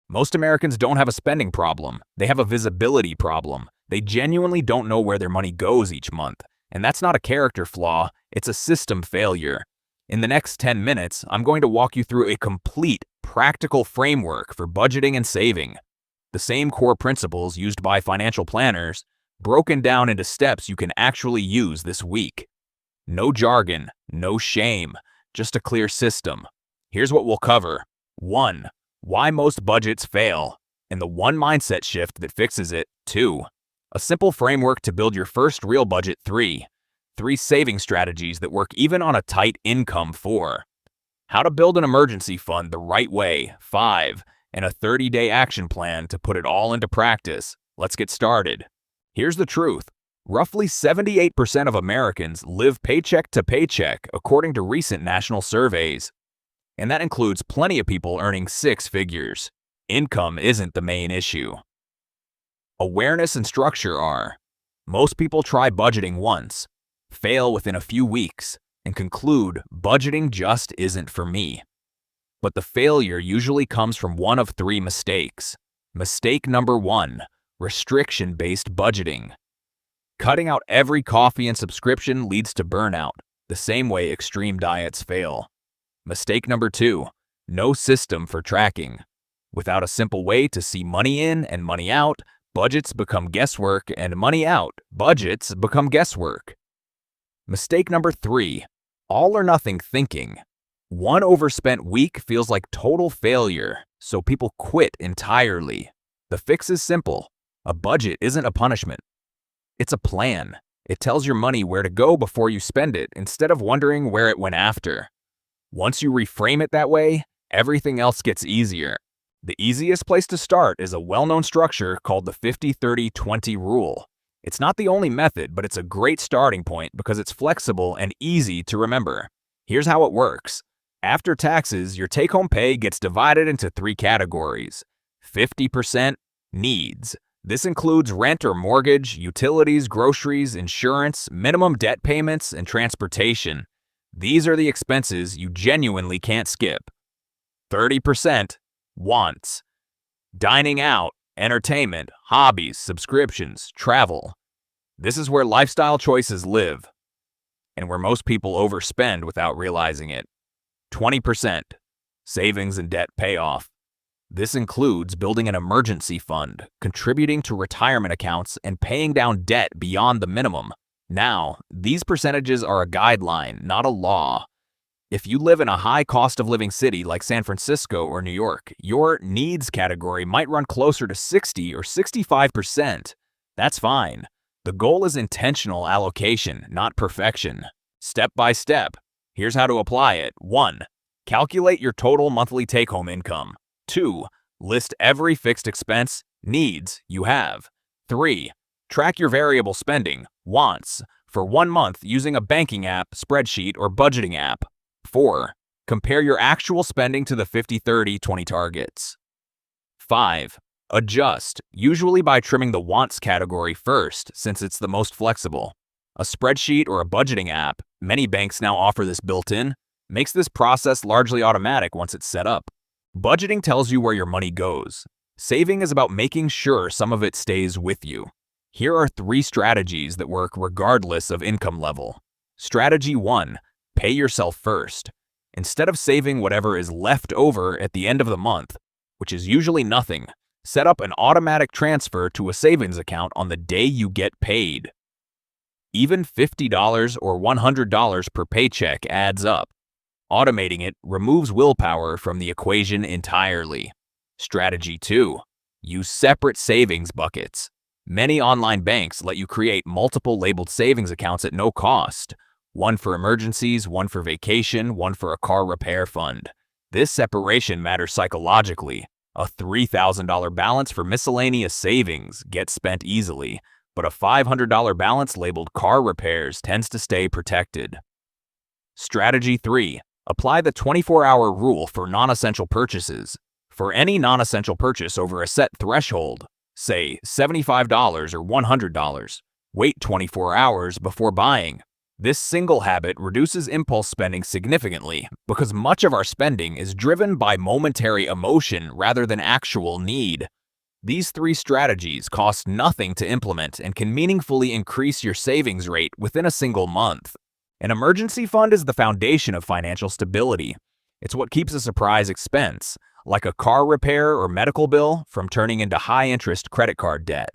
Most Americans don't have a spending problem. They have a visibility problem. They genuinely don't know where their money goes each month. And that's not a character flaw, it's a system failure. In the next 10 minutes, I'm going to walk you through a complete, practical framework for budgeting and saving. The same core principles used by financial planners, broken down into steps you can actually use this week. No jargon, no shame, just a clear system. Here's what we'll cover. 1. Why most budgets fail, and the one mindset shift that fixes it. 2. A simple framework to build your first real budget. 3 saving strategies that work even on a tight income. 4. How to build an emergency fund the right way. 5. And a 30-day action plan to put it all into practice. Let's get started. Here's the truth. Roughly 78% of Americans live paycheck to paycheck, according to recent national surveys. And that includes plenty of people earning 6 figures. Income isn't the main issue. Awareness and structure are. Most people try budgeting once, fail within a few weeks, and conclude budgeting just isn't for me. But the failure usually comes from one of 3 mistakes. Mistake number 1, restriction-based budgeting. Cutting out every coffee and subscription leads to burnout, the same way extreme diets fail. Mistake number 2, no system for tracking. Without a simple way to see money in and money out, budgets become guesswork, and money out, budgets become guesswork. Mistake number 3, all or nothing thinking. One overspent week feels like total failure, so people quit entirely. The fix is simple. A budget isn't a punishment. It's a plan. It tells your money where to go before you spend it instead of wondering where it went after. Once you reframe it that way, everything else gets easier. The easiest place to start is a well-known structure called the 50-30-20 rule. It's not the only method, but it's a great starting point because it's flexible and easy to remember. Here's how it works. After taxes, your take-home pay gets divided into 3 categories. 50% needs. This includes rent or mortgage, utilities, groceries, insurance, minimum debt payments, and transportation. These are the expenses you genuinely can't skip. 30% wants. Dining out, entertainment, hobbies, subscriptions, travel. This is where lifestyle choices live, and where most people overspend without realizing it. 20% savings and debt payoff. This includes building an emergency fund, contributing to retirement accounts, and paying down debt beyond the minimum. Now, these percentages are a guideline, not a law. If you live in a high cost of living city like San Francisco or New York, your needs category might run closer to 60 or 65%. That's fine. The goal is intentional allocation, not perfection. Step by step. Here's how to apply it. 1. Calculate your total monthly take-home income. 2. List every fixed expense, needs you have. 3. Track your variable spending, wants, for 1 month using a banking app, spreadsheet, or budgeting app. 4. Compare your actual spending to the 50-30-20 targets. 5. Adjust, usually by trimming the wants category first, since it's the most flexible. A spreadsheet or a budgeting app, many banks now offer this built-in, makes this process largely automatic once it's set up. Budgeting tells you where your money goes. Saving is about making sure some of it stays with you. Here are 3 strategies that work regardless of income level. Strategy 1. Pay yourself first. Instead of saving whatever is left over at the end of the month, which is usually nothing, set up an automatic transfer to a savings account on the day you get paid. Even $50 or $100 per paycheck adds up. Automating it removes willpower from the equation entirely. Strategy 2. Use separate savings buckets. Many online banks let you create multiple labeled savings accounts at no cost. One for emergencies, one for vacation, one for a car repair fund. This separation matters psychologically. A $3,000 balance for miscellaneous savings gets spent easily, but a $500 balance labeled car repairs tends to stay protected. Strategy 3. Apply the 24-hour rule for non-essential purchases. For any non-essential purchase over a set threshold, say $75 or $100, wait 24 hours before buying. This single habit reduces impulse spending significantly because much of our spending is driven by momentary emotion rather than actual need. These three strategies cost nothing to implement and can meaningfully increase your savings rate within a single month. An emergency fund is the foundation of financial stability. It's what keeps a surprise expense, like a car repair or medical bill, from turning into high-interest credit card debt.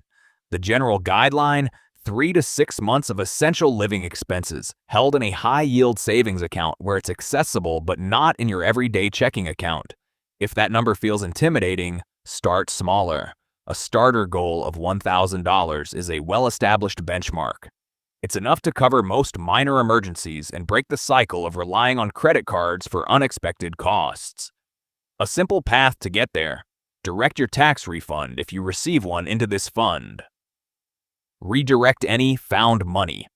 The general guideline: 3 to 6 months of essential living expenses held in a high-yield savings account where it's accessible but not in your everyday checking account. If that number feels intimidating, start smaller. A starter goal of $1,000 is a well-established benchmark. It's enough to cover most minor emergencies and break the cycle of relying on credit cards for unexpected costs. A simple path to get there: direct your tax refund, if you receive one, into this fund. Redirect any found money,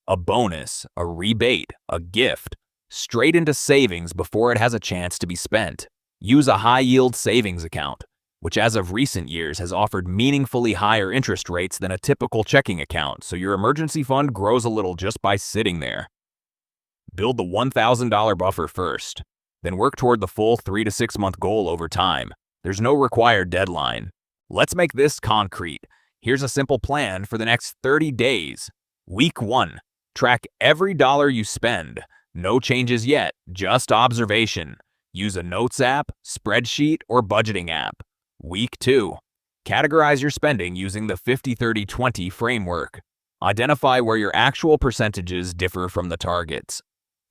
a bonus, a rebate, a gift, straight into savings before it has a chance to be spent. Use a high-yield savings account, which as of recent years has offered meaningfully higher interest rates than a typical checking account, so your emergency fund grows a little just by sitting there. Build the $1,000 buffer first, then work toward the full 3 to 6 month goal over time. There's no required deadline. Let's make this concrete. Here's a simple plan for the next 30 days. Week 1. Track every dollar you spend. No changes yet, just observation. Use a notes app, spreadsheet, or budgeting app. Week 2. Categorize your spending using the 50-30-20 framework. Identify where your actual percentages differ from the targets.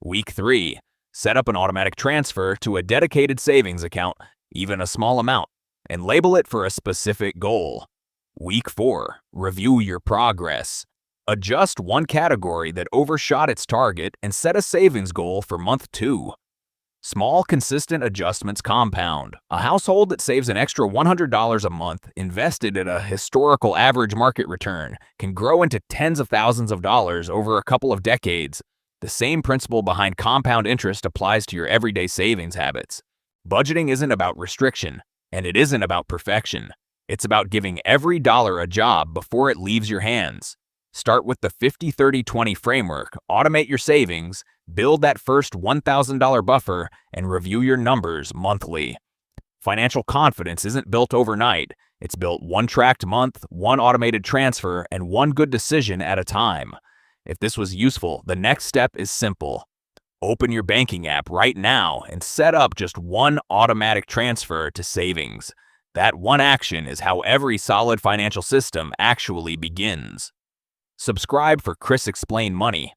Week 3. Set up an automatic transfer to a dedicated savings account, even a small amount, and label it for a specific goal. Week 4. Review your progress. Adjust one category that overshot its target and set a savings goal for month 2. Small, consistent adjustments compound. A household that saves an extra $100 a month, invested at a historical average market return, can grow into tens of thousands of dollars over a couple of decades. The same principle behind compound interest applies to your everyday savings habits. Budgeting isn't about restriction, and it isn't about perfection. It's about giving every dollar a job before it leaves your hands. Start with the 50-30-20 framework, automate your savings, build that first $1,000 buffer, and review your numbers monthly. Financial confidence isn't built overnight. It's built one tracked month, one automated transfer, and one good decision at a time. If this was useful, the next step is simple. Open your banking app right now and set up just one automatic transfer to savings. That one action is how every solid financial system actually begins. Subscribe for Chris Explain Money.